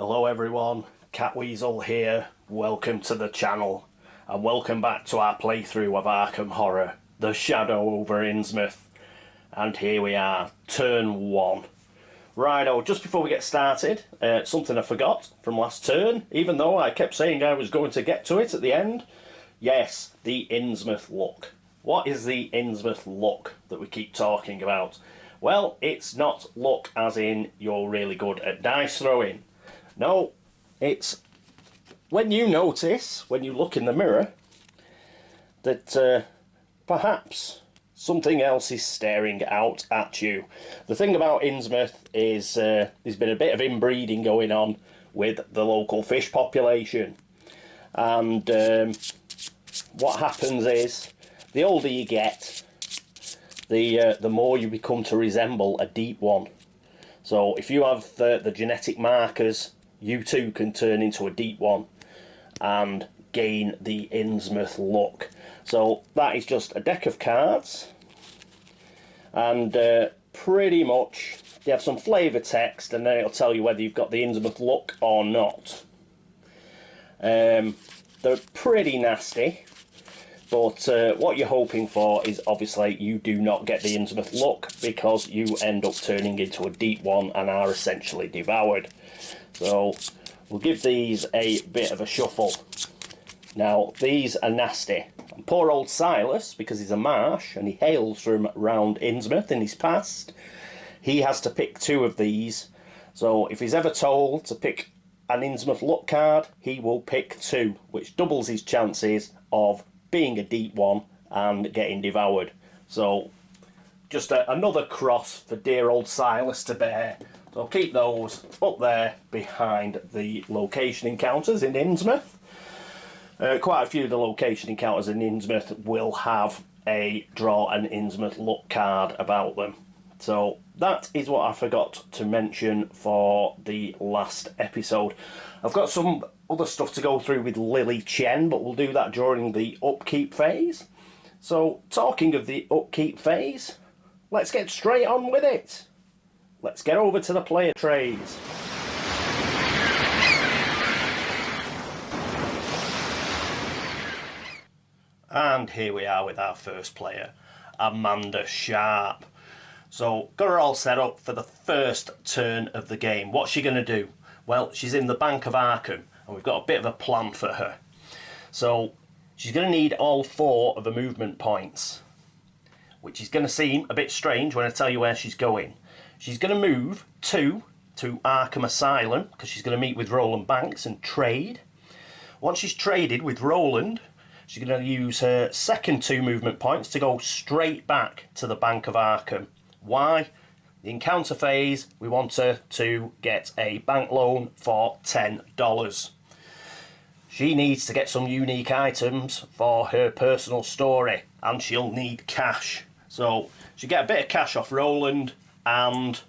Hello everyone, Catweazle here, welcome to the channel and welcome back to our playthrough of Arkham Horror, The Shadow over Innsmouth. And here we are, turn 1. Righto, just before we get started, something I forgot from last turn, even though I kept saying I was going to get to it at the end. Yes, the Innsmouth look. What is the Innsmouth look that we keep talking about? Well, it's not luck as in you're really good at dice throwing. No, it's when you notice, when you look in the mirror, that perhaps something else is staring out at you. The thing about Innsmouth is there's been a bit of inbreeding going on with the local fish population. And what happens is, the older you get, the more you become to resemble a deep one. So if you have the genetic markers, you too can turn into a deep one and gain the Innsmouth look. So that is just a deck of cards, and pretty much you have some flavour text, and then it'll tell you whether you've got the Innsmouth look or not. They're pretty nasty, but what you're hoping for is obviously you do not get the Innsmouth look, because you end up turning into a deep one and are essentially devoured. So we'll give these a bit of a shuffle. Now these are nasty. And poor old Silas, because he's a Marsh and he hails from round Innsmouth in his past, he has to pick 2 of these. So if he's ever told to pick an Innsmouth look card, he will pick 2, which doubles his chances of being a deep one and getting devoured. So just another cross for dear old Silas to bear. So I'll keep those up there behind the location encounters in Innsmouth. Quite a few of the location encounters in Innsmouth will have a draw an Innsmouth look card about them. So that is what I forgot to mention for the last episode. I've got some other stuff to go through with Lily Chen, but we'll do that during the upkeep phase. So talking of the upkeep phase, let's get straight on with it. Let's get over to the player trays. And here we are with our first player, Amanda Sharp. So got her all set up for the first turn of the game. What's she going to do? Well, she's in the Bank of Arkham, and we've got a bit of a plan for her. So she's going to need all 4 of the movement points, which is going to seem a bit strange when I tell you where she's going. She's going to move 2 to Arkham Asylum, because she's going to meet with Roland Banks and trade. Once she's traded with Roland, she's going to use her second 2 movement points to go straight back to the Bank of Arkham. Why? The encounter phase, we want her to get a bank loan for $10. She needs to get some unique items for her personal story, and she'll need cash. So she'll get a bit of cash off Roland, and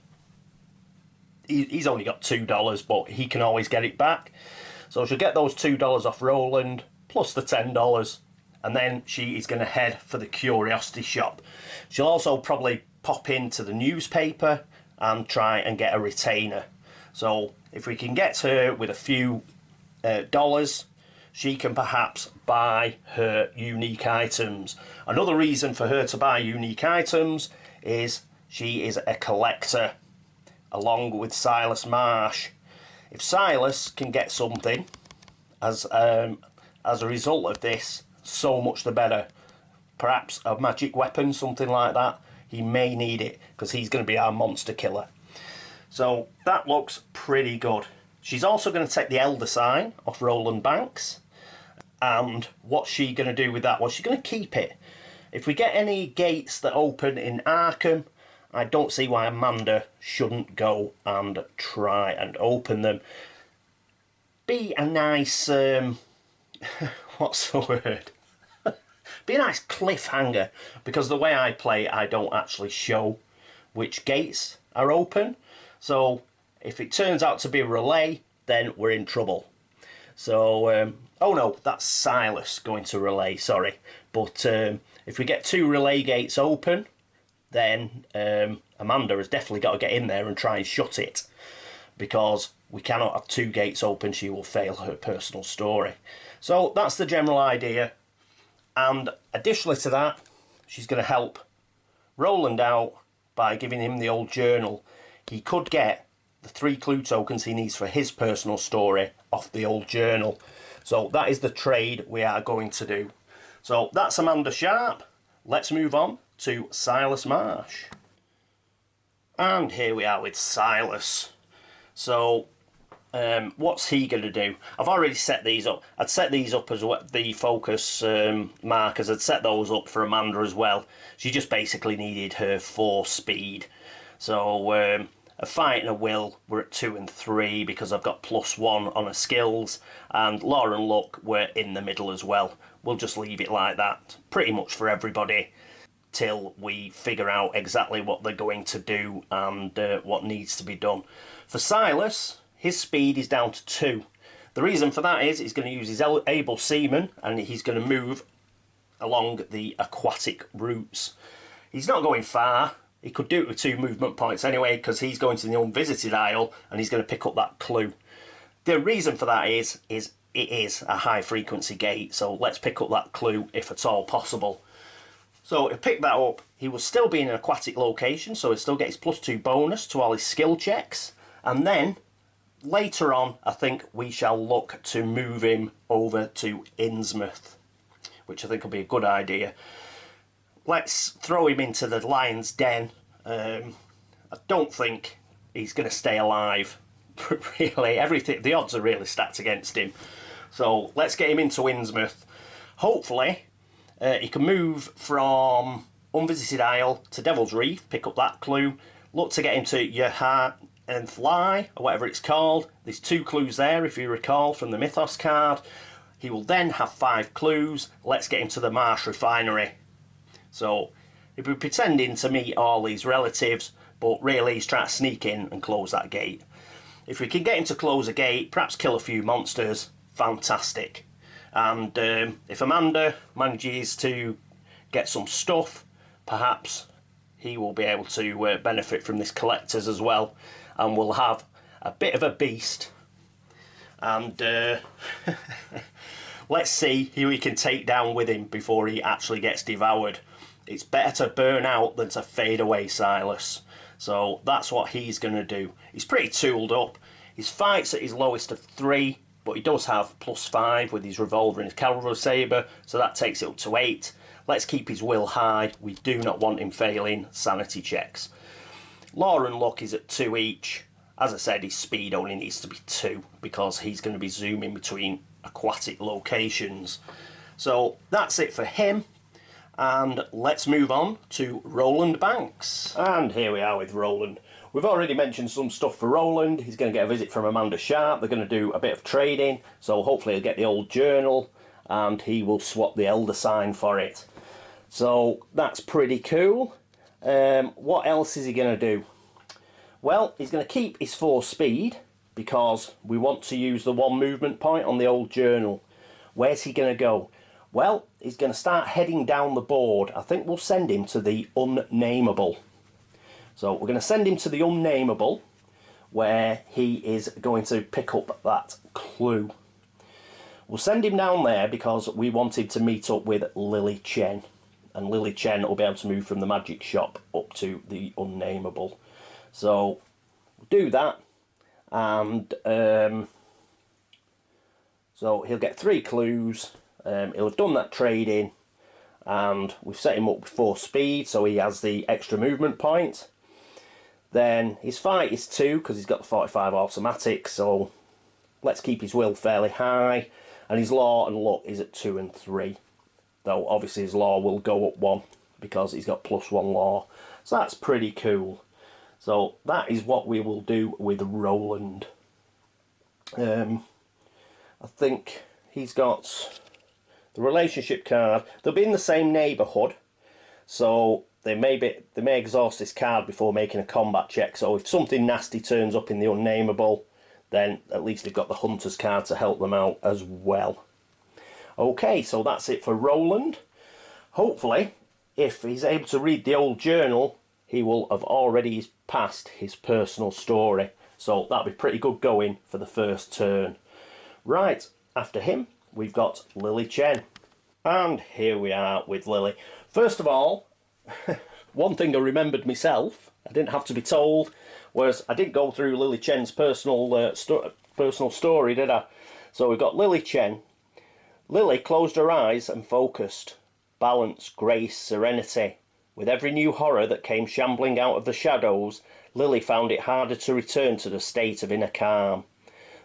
he's only got $2, but he can always get it back. So she'll get those $2 off Roland, plus the $10, and then she is going to head for the curiosity shop. She'll also probably pop into the newspaper and try and get a retainer. So if we can get her with a few dollars, she can perhaps buy her unique items. Another reason for her to buy unique items is she is a collector, along with Silas Marsh. If Silas can get something as a result of this, so much the better. Perhaps a magic weapon, something like that. He may need it, because he's going to be our monster killer. So that looks pretty good. She's also going to take the Elder Sign off Roland Banks. And what's she going to do with that? Well, she's going to keep it. If we get any gates that open in Arkham, I don't see why Amanda shouldn't go and try and open them. Be a nice, what's the word? Be a nice cliffhanger, because the way I play, I don't actually show which gates are open. So if it turns out to be a relay, then we're in trouble. So, oh no, that's Silas going to relay, sorry. But if we get 2 relay gates open, then Amanda has definitely got to get in there and try and shut it, because we cannot have two gates open, she will fail her personal story. So that's the general idea. And additionally to that, she's going to help Roland out by giving him the old journal. He could get the 3 clue tokens he needs for his personal story off the old journal. So that is the trade we are going to do. So that's Amanda Sharp. Let's move on to Silas Marsh. And here we are with Silas. So what's he going to do? I've already set these up. I'd set these up as the focus markers. I'd set those up for Amanda as well. She just basically needed her 4 speed. So a fight and a will were at 2 and 3 because I've got +1 on her skills, and law and luck were in the middle as well. We'll just leave it like that pretty much for everybody till we figure out exactly what they're going to do and what needs to be done. For Silas, his speed is down to 2. The reason for that is he's going to use his able seaman and he's going to move along the aquatic routes. He's not going far. He could do it with 2 movement points anyway, because he's going to the unvisited isle and he's going to pick up that clue. The reason for that is it is a high frequency gate, so let's pick up that clue if at all possible. So he'll pick that up. He will still be in an aquatic location, so he'll still get his +2 bonus to all his skill checks. And then later on, I think we shall look to move him over to Innsmouth, which I think will be a good idea. Let's throw him into the lion's den. I don't think he's going to stay alive. Really, the odds are really stacked against him. So let's get him into Innsmouth. Hopefully, he can move from Unvisited Isle to Devil's Reef, pick up that clue. Look to get him to Your Heart and Fly, or whatever it's called. There's 2 clues there, if you recall, from the Mythos card. He will then have 5 clues. Let's get him to the Marsh Refinery. So he'll be pretending to meet all these relatives, but really he's trying to sneak in and close that gate. If we can get him to close a gate, perhaps kill a few monsters, fantastic. And if Amanda manages to get some stuff, perhaps he will be able to benefit from this collectors as well, and we'll have a bit of a beast. And let's see who he can take down with him before he actually gets devoured. It's better to burn out than to fade away, Silas. So that's what he's going to do. He's pretty tooled up. His fight's at his lowest of 3, but he does have +5 with his revolver and his cavalry sabre, so that takes it up to 8. Let's keep his will high. We do not want him failing sanity checks. Law and luck is at 2 each. As I said, his speed only needs to be 2 because he's going to be zooming between aquatic locations. So that's it for him. And let's move on to Roland Banks. And here we are with Roland. We've already mentioned some stuff for Roland. He's going to get a visit from Amanda Sharp. They're going to do a bit of trading, so hopefully he'll get the old journal and he will swap the elder sign for it. So that's pretty cool. What else is he going to do? Well, he's going to keep his 4 speed because we want to use the 1 movement point on the old journal. Where's he going to go? Well, he's going to start heading down the board. I think we'll send him to the Unnameable. So we're going to send him to the Unnameable, where he is going to pick up that clue. We'll send him down there because we wanted to meet up with Lily Chen. And Lily Chen will be able to move from the magic shop up to the Unnameable. So we'll do that. And so he'll get 3 clues. He'll have done that trading, and we've set him up with 4 speed, so he has the extra movement point. Then his fight is 2 because he's got the 45 automatic, so let's keep his will fairly high. And his law and luck is at 2 and 3, though obviously his law will go up 1 because he's got +1 law. So that's pretty cool. So that is what we will do with Roland. I think he's got the relationship card. They'll be in the same neighbourhood, so they may exhaust this card before making a combat check. So if something nasty turns up in the Unnameable, then at least they've got the Hunter's card to help them out as well. Okay, so that's it for Roland. Hopefully, if he's able to read the old journal, he will have already passed his personal story. So that'll be pretty good going for the first turn. Right, after him, we've got Lily Chen. And here we are with Lily. First of all, one thing I remembered myself, I didn't have to be told, was I didn't go through Lily Chen's personal story, did I? So we've got Lily Chen. Lily closed her eyes and focused. Balance, grace, serenity. With every new horror that came shambling out of the shadows, Lily found it harder to return to the state of inner calm.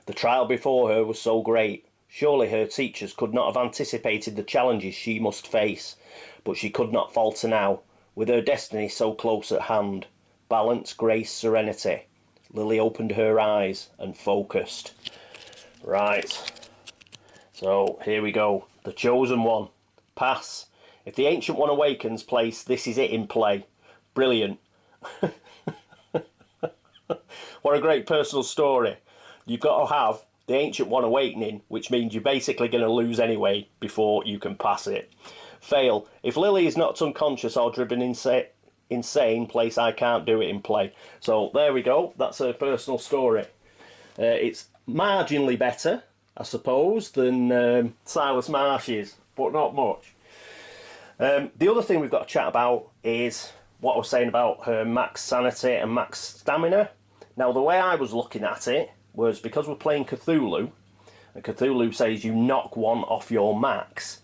The trial before her was so great. Surely her teachers could not have anticipated the challenges she must face, but she could not falter now, with her destiny so close at hand. Balance, grace, serenity. Lily opened her eyes and focused. Right. So, here we go. The chosen one. Pass. If the Ancient One awakens, place this is it in play. Brilliant. What a great personal story. You've got to have the Ancient One awakening, which means you're basically going to lose anyway before you can pass it. Fail. If Lily is not unconscious or driven insane, place I can't do it in play. So there we go. That's her personal story. It's marginally better, I suppose, than Silas Marsh's, but not much. The other thing we've got to chat about is what I was saying about her max sanity and max stamina. Now, the way I was looking at it was because we're playing Cthulhu, and Cthulhu says you knock one off your max.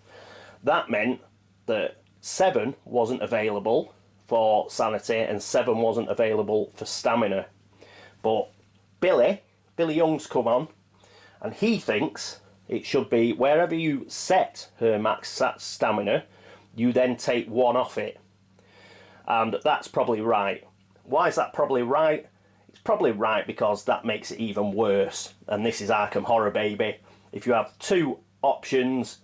That meant that 7 wasn't available for sanity and 7 wasn't available for stamina. But Billy Young's come on, and he thinks it should be wherever you set her max stamina, you then take 1 off it. And that's probably right. Why is that probably right? It's probably right because that makes it even worse. And this is Arkham Horror, baby. If you have 2 options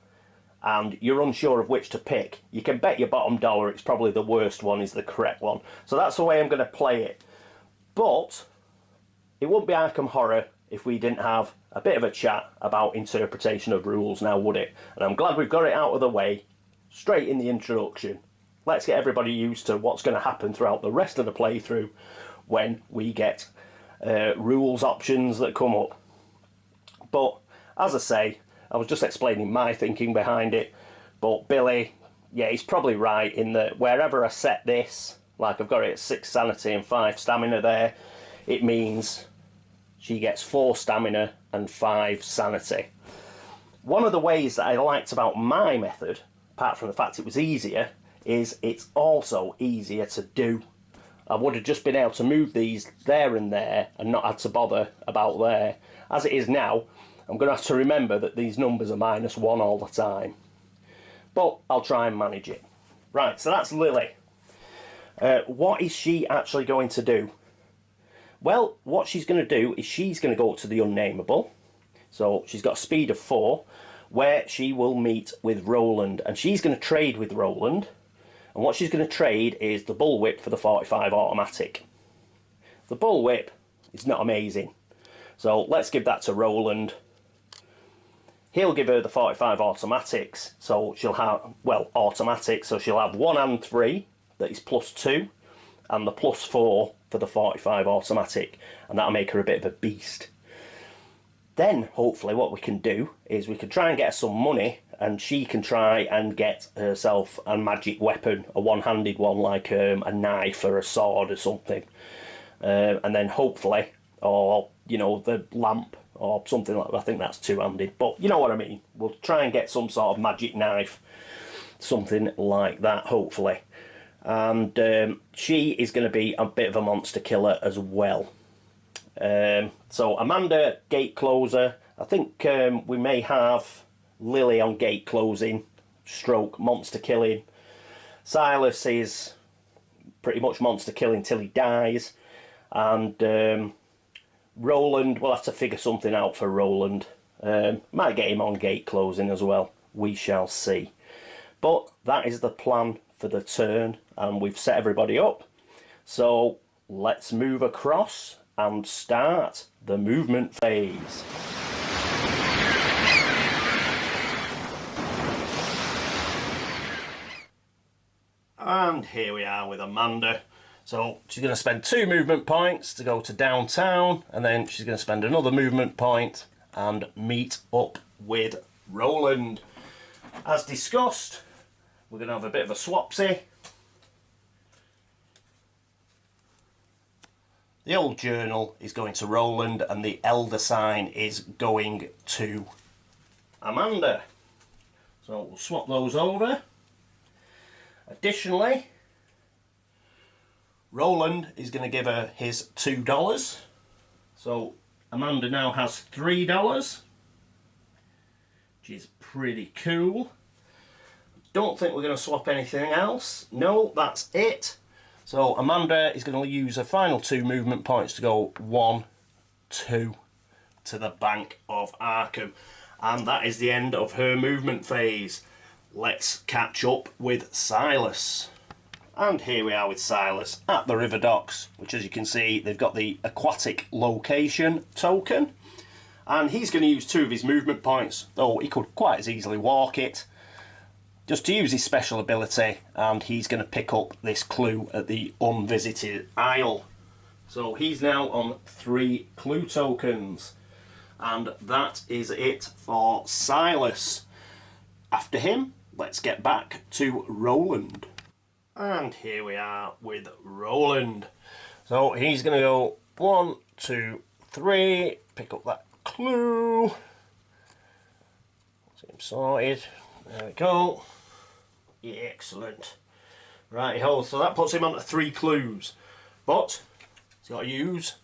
and you're unsure of which to pick, you can bet your bottom dollar it's probably the worst one is the correct one. So that's the way I'm going to play it. But it wouldn't be Arkham Horror if we didn't have a bit of a chat about interpretation of rules now, would it? And I'm glad we've got it out of the way straight in the introduction. Let's get everybody used to what's going to happen throughout the rest of the playthrough when we get rules options that come up. But as I say, I was just explaining my thinking behind it. But Billy, yeah, he's probably right in that wherever I set this, like I've got it at 6 sanity and 5 stamina there, it means she gets 4 stamina and 5 sanity. One of the ways that I liked about my method, apart from the fact it was easier, is it's also easier to do. I would have just been able to move these there and there and not had to bother about there. As it is now, I'm going to have to remember that these numbers are -1 all the time. But I'll try and manage it. Right, so that's Lily. What is she actually going to do? Well, what she's going to do is she's going to go up to the unnameable. So she's got a speed of 4, where she will meet with Roland. And she's going to trade with Roland. And what she's going to trade is the bullwhip for the 45 automatic. The bullwhip is not amazing. So let's give that to Roland. He'll give her the 45 automatics. So she'll have, well, automatic. So she'll have 1 and 3, that is +2. And the +4 for the 45 automatic. And that'll make her a bit of a beast. Then, hopefully, what we can do is we can try and get her some money, and she can try and get herself a magic weapon, a one-handed one, like a knife or a sword or something. And then, hopefully, or, you know, the lamp or something like that. I think that's two-handed, but you know what I mean. We'll try and get some sort of magic knife, something like that, hopefully. And she is going to be a bit of a monster killer as well. So Amanda, gate closer. I think we may have Lily on gate closing, stroke monster killing. Silas is pretty much monster killing till he dies. And Roland, we'll have to figure something out for Roland. Might get him on gate closing as well. We shall see. But that is the plan for the turn, and we've set everybody up. So let's move across and start the movement phase. And here we are with Amanda. So she's going to spend 2 movement points to go to downtown, and then she's going to spend another movement point and meet up with Roland. As discussed, we're going to have a bit of a swapsy. The old journal is going to Roland and the elder sign is going to Amanda. So we'll swap those over. Additionally, Roland is going to give her his $2. So Amanda now has $3, which is pretty cool. Don't think we're going to swap anything else. No, that's it. So Amanda is going to use her final 2 movement points to go 1, 2 to the Bank of Arkham. And that is the end of her movement phase. Let's catch up with Silas. And here we are with Silas at the river docks, which, as you can see, they've got the aquatic location token. And he's going to use 2 of his movement points, though he could quite as easily walk it, just to use his special ability, and he's going to pick up this clue at the unvisited isle. So he's now on 3 clue tokens, and that is it for Silas. After him, let's get back to Roland. And here we are with Roland. So he's going to go 1, 2, 3, pick up that clue. Get him sorted. There we go. Yeah, excellent. Righty-ho, so that puts him on to 3 clues. But he's got to use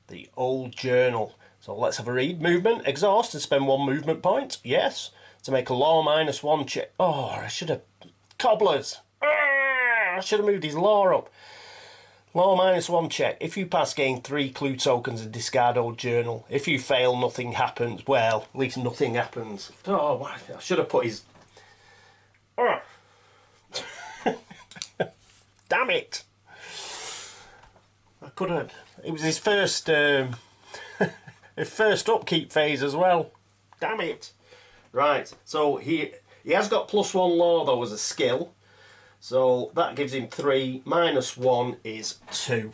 the old journal. So let's have a read. Movement, exhaust, and spend 1 movement point. Yes. To make a law -1 check. Oh, I should have... Cobblers! I should have moved his law up. Law -1 check. If you pass, gain 3 clue tokens and discard old journal. If you fail, nothing happens. Well, at least nothing happens. Oh, I should have put his... Damn it! I could have... It was his first... his first upkeep phase as well. Damn it! Right, so he has got +1 law though as a skill. So that gives him 3, -1 is 2.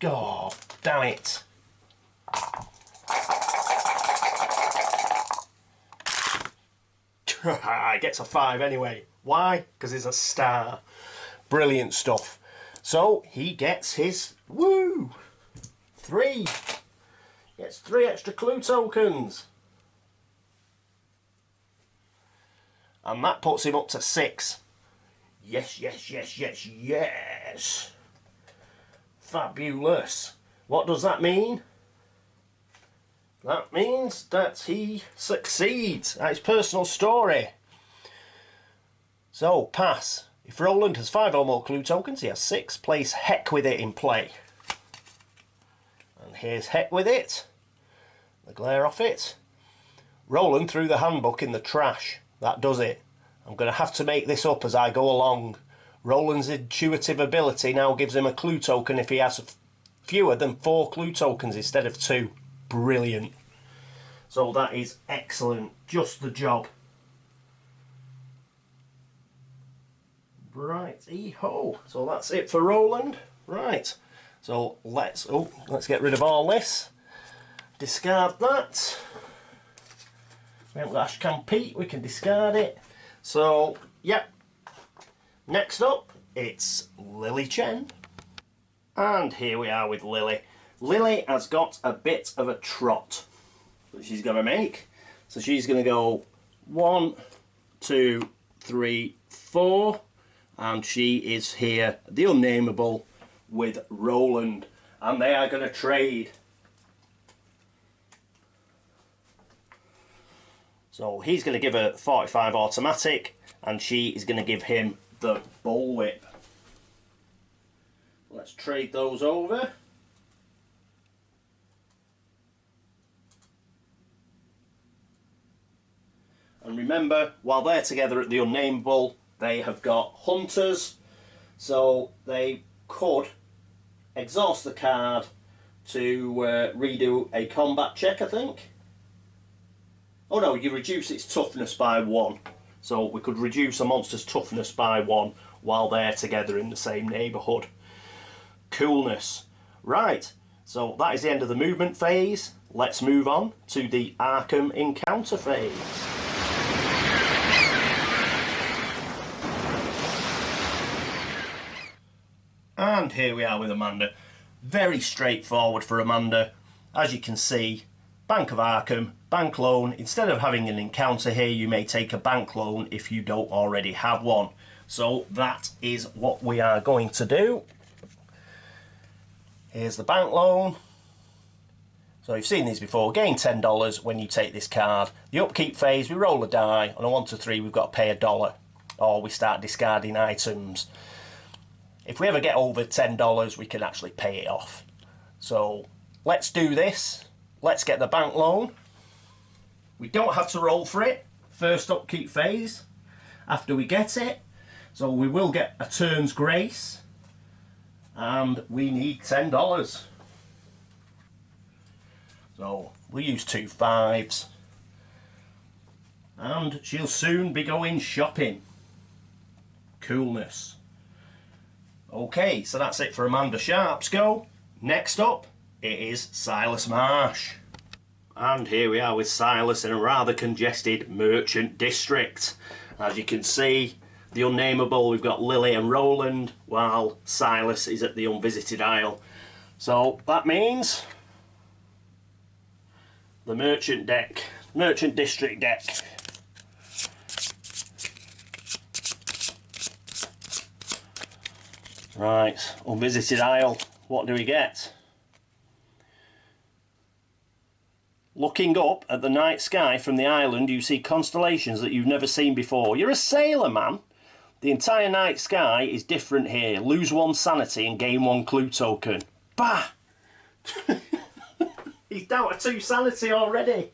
God damn it. He gets a 5 anyway. Why? Because he's a star. Brilliant stuff. So he gets his, 3. Gets 3 extra clue tokens. And that puts him up to 6. Yes, yes, yes, yes, yes. Fabulous. What does that mean? That means that he succeeds at his personal story. So, pass. If Roland has 5 or more clue tokens, he has 6. Place heck with it in play. And here's heck with it. The glare off it. Roland threw the handbook in the trash. That does it. I'm going to have to make this up as I go along. Roland's intuitive ability now gives him a clue token if he has fewer than 4 clue tokens instead of 2. Brilliant. So that is excellent. Just the job. Righty-ho. So that's it for Roland. Right. So let's get rid of all this. Discard that. We haven't got Ashcan Pete, we can discard it. So, yep. Next up, it's Lily Chen. And here we are with Lily. Lily has got a bit of a trot that she's going to make. So she's going to go 1, 2, 3, 4. And she is here, the unnameable, with Roland. And they are going to trade. So he's going to give her 45 automatic, and she is going to give him the bullwhip. Let's trade those over. And remember, while they're together at the unnameable, they have got hunters, so they could exhaust the card to redo a combat check, I think. Oh no, you reduce its toughness by 1. So we could reduce a monster's toughness by 1 while they're together in the same neighbourhood. Coolness. Right, so that is the end of the movement phase. Let's move on to the Arkham encounter phase. And here we are with Amanda. Very straightforward for Amanda. As you can see, Bank of Arkham, bank loan. Instead of having an encounter here, you may take a bank loan if you don't already have one. So that is what we are going to do. Here's the bank loan. So you've seen these before. Gain $10 when you take this card. The upkeep phase, we roll a die. On a 1 to 3, we've got to pay $1. Or we start discarding items. If we ever get over $10, we can actually pay it off. So let's do this. Let's get the bank loan. We don't have to roll for it. First upkeep phase. After we get it. So we will get a turn's grace. And we need $10. So we'll use 2 5s. And she'll soon be going shopping. Coolness. Okay, so that's it for Amanda Sharp's go. Next up, it is Silas Marsh. And here we are with Silas in a rather congested merchant district. As you can see, the unnameable, we've got Lily and Roland, while Silas is at the unvisited isle. So that means the merchant district deck. Right, unvisited isle, what do we get? Looking up at the night sky from the island, you see constellations that you've never seen before. You're a sailor, man. The entire night sky is different here. Lose 1 sanity and gain 1 clue token. Bah! He's down to 2 sanity already.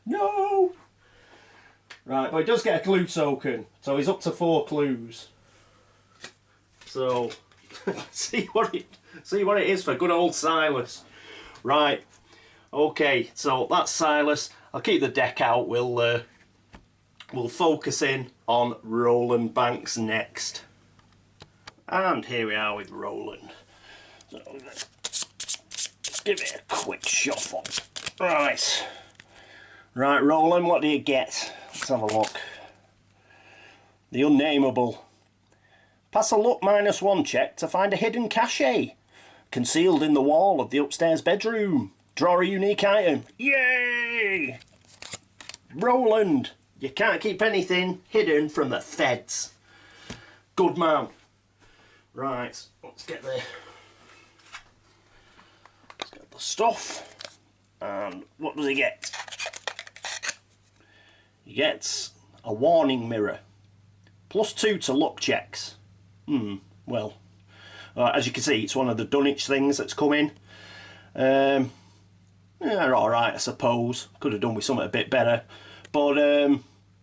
No! Right, but he does get a clue token, so he's up to 4 clues. So, see what it is for good old Silas. Right, okay, so that's Silas. I'll keep the deck out. We'll focus in on Roland Banks next. And here we are with Roland. So let's give it a quick shuffle. Right. Right, Roland, what do you get? Let's have a look. The unnameable. Pass a luck -1 check to find a hidden cache concealed in the wall of the upstairs bedroom. Draw a unique item. Yay! Roland, you can't keep anything hidden from the feds. Good man. Right, let's get the stuff. And what does he get? He gets a warning mirror. +2 to luck checks. Well, as you can see, it's one of the Dunwich things that's come in. Yeah, alright, I suppose. Could have done with something a bit better. But,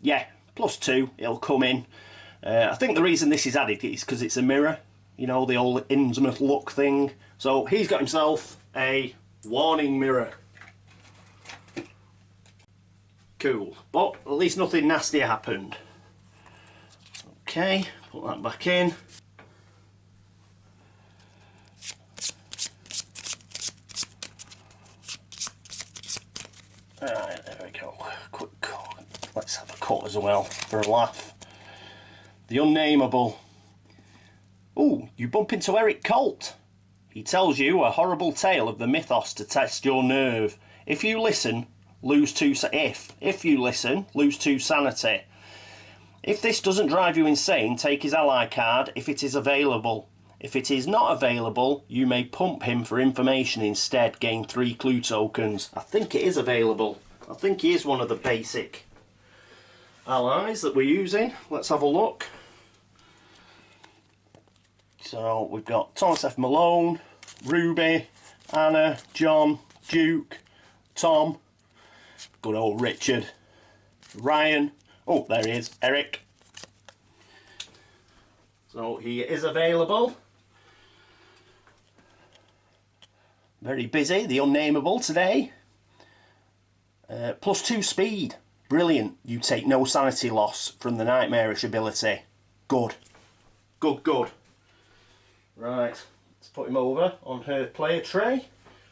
yeah, +2, it'll come in. I think the reason this is added is because it's a mirror. You know, the old Innsmouth look thing. So he's got himself a warning mirror. Cool. But at least nothing nasty happened. Okay, put that back in. Alright, there we go. Quick cut. Let's have a cut as well for a laugh. The unnameable. Ooh, you bump into Eric Colt. He tells you a horrible tale of the Mythos to test your nerve. If you listen, lose 2 sanity. If this doesn't drive you insane, take his ally card if it is available. If it is not available, you may pump him for information instead, gain 3 clue tokens. I think it is available. I think he is one of the basic allies that we're using. Let's have a look. So we've got Thomas F. Malone, Ruby, Anna, John, Duke, Tom, good old Richard, Ryan, oh there he is, Eric. So he is available. Very busy, the unnameable today. +2 speed, brilliant. You take no sanity loss from the nightmarish ability. Good. Good, good. Right, let's put him over on her player tray.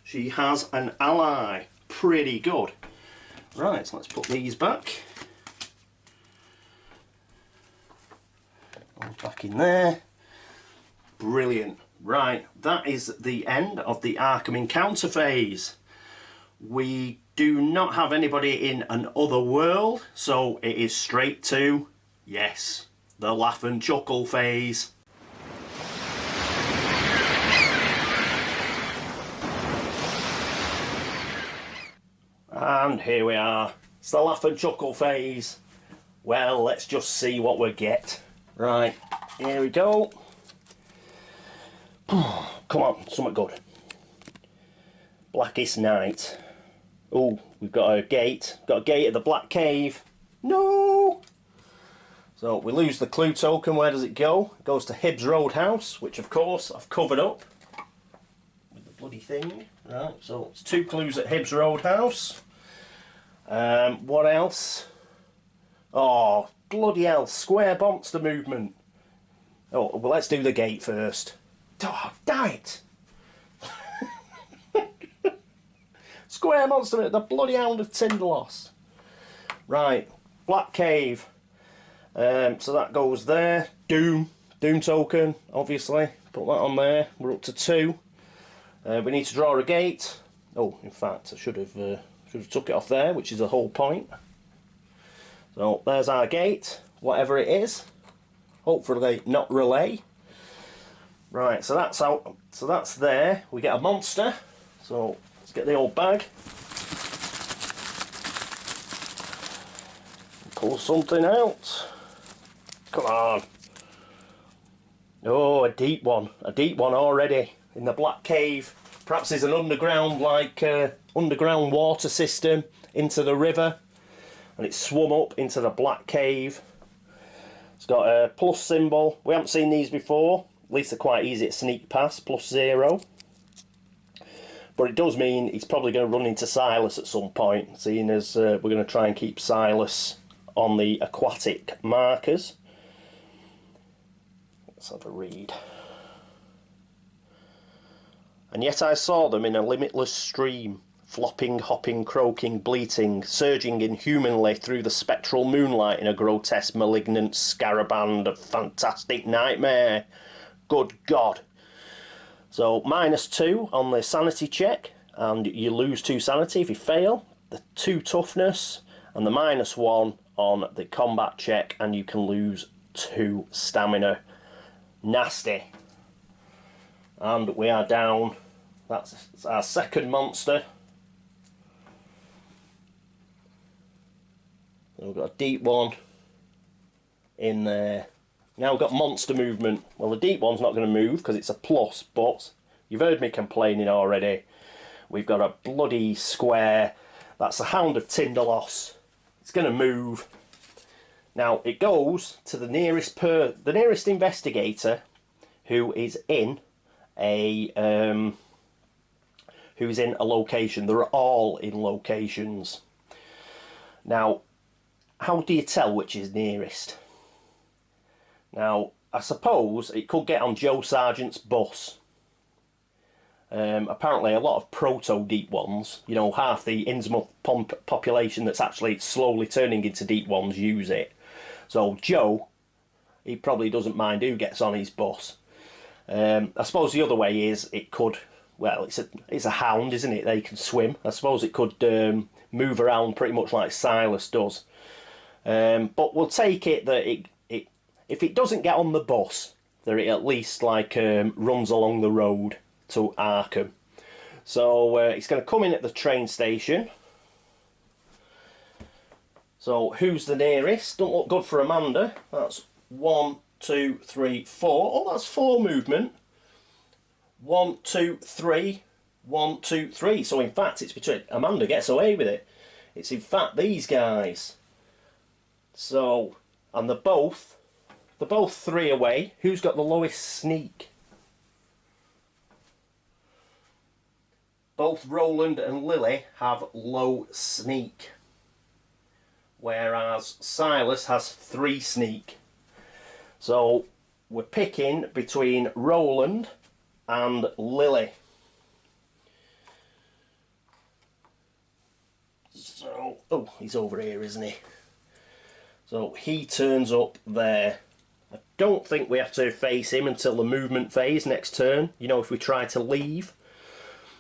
She has an ally. Pretty good. Right, so let's put these back. Those back in there. Brilliant. Right, that is the end of the Arkham encounter phase. We do not have anybody in an other world, so it is straight to, yes, the laugh and chuckle phase. And here we are. It's the laugh and chuckle phase. Well, let's just see what we get. Right, here we go. Come on, something good. Blackest Night. Oh, we've got a gate. Got a gate at the Black Cave. No! So we lose the clue token. Where does it go? It goes to Hibbs Roadhouse, which of course I've covered up with the bloody thing. Right, so it's 2 clues at Hibbs Roadhouse. What else? Oh, bloody hell, square monster movement. Oh, well, let's do the gate first. Oh, damn it! Square monster, the bloody Hound of Tindalos. Right, Black Cave. So that goes there. Doom token, obviously. Put that on there. We're up to 2. We need to draw a gate. Oh, in fact, I should have took it off there, which is the whole point. So there's our gate, whatever it is. Hopefully not relay. Right, so that's out. So that's there. We get a monster. So let's get the old bag. Pull something out. Come on. Oh, a deep one. A deep one already in the Black Cave. Perhaps there's an underground, underground water system into the river, and it's swum up into the Black Cave. It's got a plus symbol. We haven't seen these before. At least they're quite easy to sneak past. +0. But it does mean he's probably going to run into Silas at some point, seeing as we're going to try and keep Silas on the aquatic markers. Let's have a read. And yet I saw them in a limitless stream, flopping, hopping, croaking, bleating, surging inhumanly through the spectral moonlight in a grotesque, malignant scaraband of fantastic nightmare. Good God. So -2 on the sanity check, and you lose 2 sanity if you fail, the 2 toughness, and the -1 on the combat check, and you can lose 2 stamina. Nasty. And we are down. That's our second monster. We've got a deep one in there. Now we've got monster movement. Well, the deep one's not going to move because it's a plus, but you've heard me complaining already. We've got a bloody square. That's the Hound of Tindalos. It's going to move. Now it goes to the nearest investigator who is in a location. They're all in locations. Now, how do you tell which is nearest? Now, I suppose it could get on Joe Sargent's bus. Apparently a lot of proto-deep ones, you know, half the Innsmouth population that's actually slowly turning into deep ones use it. So Joe, he probably doesn't mind who gets on his bus. I suppose the other way is it could, well, it's a hound, isn't it? They can swim. I suppose it could move around pretty much like Silas does. But we'll take it that if it doesn't get on the bus, that it at least runs along the road to Arkham. So it's going to come in at the train station. So who's the nearest? Don't look good for Amanda. That's 1, 2, 3, 4. Oh, that's 4 movement. 1, 2, 3. 1, 2, 3. So in fact, it's between. Amanda gets away with it. It's in fact these guys. So, and they're both 3 away. Who's got the lowest sneak? Both Roland and Lily have low sneak, whereas Silas has 3 sneak. So we're picking between Roland and Lily. So, oh, he's over here, isn't he? So he turns up there. I don't think we have to face him until the movement phase next turn, you know, if we try to leave.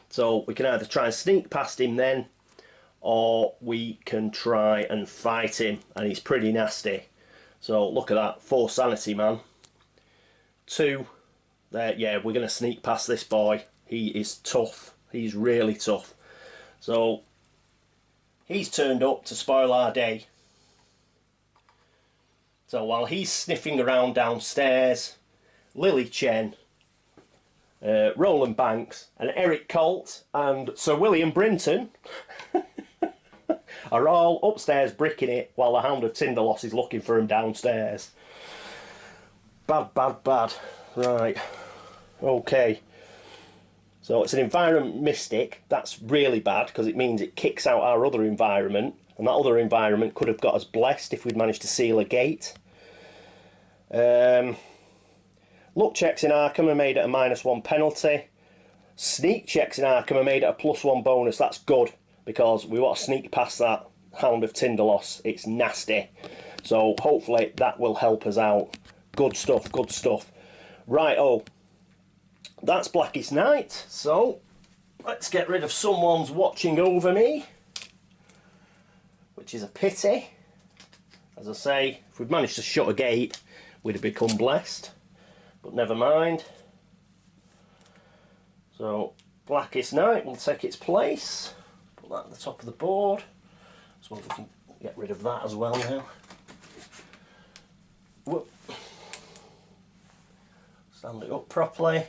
So we can either try and sneak past him then, or we can try and fight him, and he's pretty nasty. So look at that, 4 sanity, man. 2 there. Yeah, we're going to sneak past this boy. He is tough. He's really tough. So he's turned up to spoil our day. So while he's sniffing around downstairs, Lily Chen, Roland Banks and Eric Colt and Sir William Brinton are all upstairs bricking it while the Hound of Tinderloss is looking for him downstairs. Bad, bad, bad. Right. Okay. So it's an environment mystic. That's really bad because it means it kicks out our other environment, and that other environment could have got us blessed if we'd managed to seal a gate. Luck checks in Arkham are made at a -1 penalty. Sneak checks in Arkham are made at a +1 bonus. That's good, because we want to sneak past that Hound of Tinderloss. It's nasty. So hopefully that will help us out. Good stuff, good stuff. Right, oh, that's Blackest Night. So let's get rid of someone's watching over me, which is a pity. As I say, if we'd managed to shut a gate, we'd have become blessed. But never mind. So Blackest Night will take its place. Put that at the top of the board. So we can get rid of that as well now. Whoop. Stand it up properly.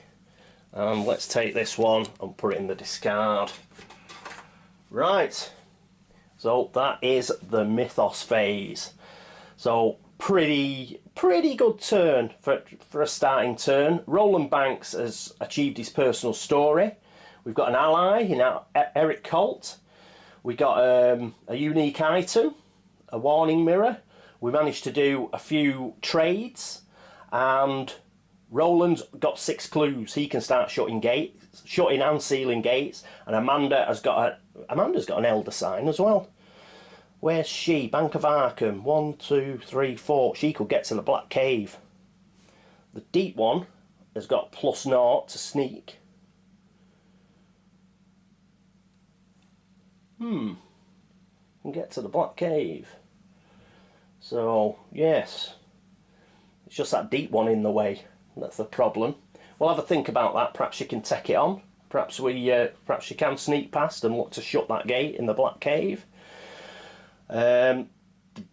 And let's take this one and put it in the discard. Right. So that is the Mythos phase. So pretty good turn for a starting turn. Roland Banks has achieved his personal story. We've got an ally in Eric Colt. We got a unique item, a warning mirror. We managed to do a few trades, and Roland's got 6 clues. He can start shutting and sealing gates. And Amanda's got an elder sign as well. Where's she? Bank of Arkham. 1, 2, 3, 4. She could get to the Black Cave. The deep one has got +0 to sneak. Can get to the Black Cave. So yes, it's just that deep one in the way. That's the problem. We'll have a think about that. Perhaps you can take it on. Perhaps you can sneak past and look to shut that gate in the Black Cave. The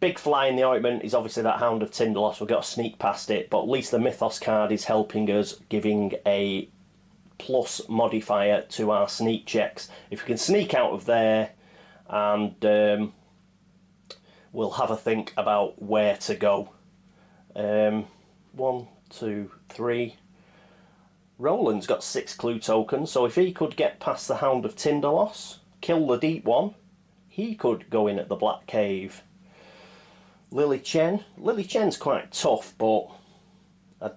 big fly in the ointment is obviously that Hound of Tinderloss. We've got to sneak past it, but at least the Mythos card is helping us, giving a plus modifier to our sneak checks. If we can sneak out of there, and we'll have a think about where to go. 1, 2, 3. Roland's got 6 clue tokens, so if he could get past the Hound of Tinderloss, kill the deep one, he could go in at the Black Cave. Lily Chen's quite tough, but I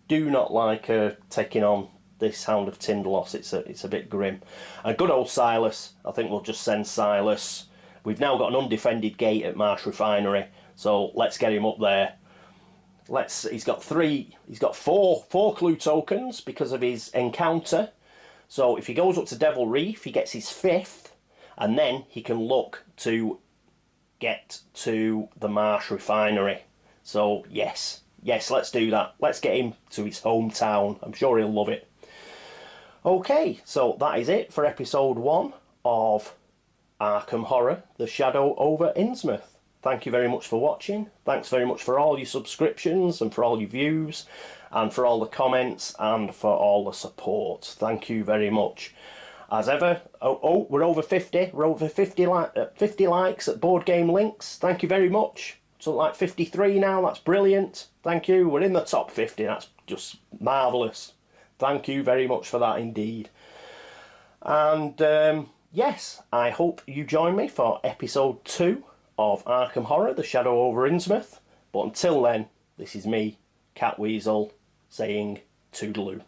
do not like her taking on this Hound of Tinderloss. It's a bit grim. And good old Silas, I think we'll just send Silas. We've now got an undefended gate at Marsh Refinery, so let's get him up there. He's got 4 clue tokens because of his encounter. So if he goes up to Devil Reef, he gets his 5th, and then he can look to get to the Marsh Refinery. So yes, let's do that. Let's get him to his hometown. I'm sure he'll love it. Okay, so that is it for episode 1 of Arkham Horror: The Shadow over Innsmouth. Thank you very much for watching. Thanks very much for all your subscriptions and for all your views and for all the comments and for all the support. Thank you very much. As ever, we're over 50. We're over 50 likes at Board Game Links. Thank you very much. Something like 53 now. That's brilliant. Thank you. We're in the top 50. That's just marvellous. Thank you very much for that indeed. And yes, I hope you join me for episode 2 of Arkham Horror: The Shadow over Innsmouth. But until then, this is me, Catweazle, saying toodaloo.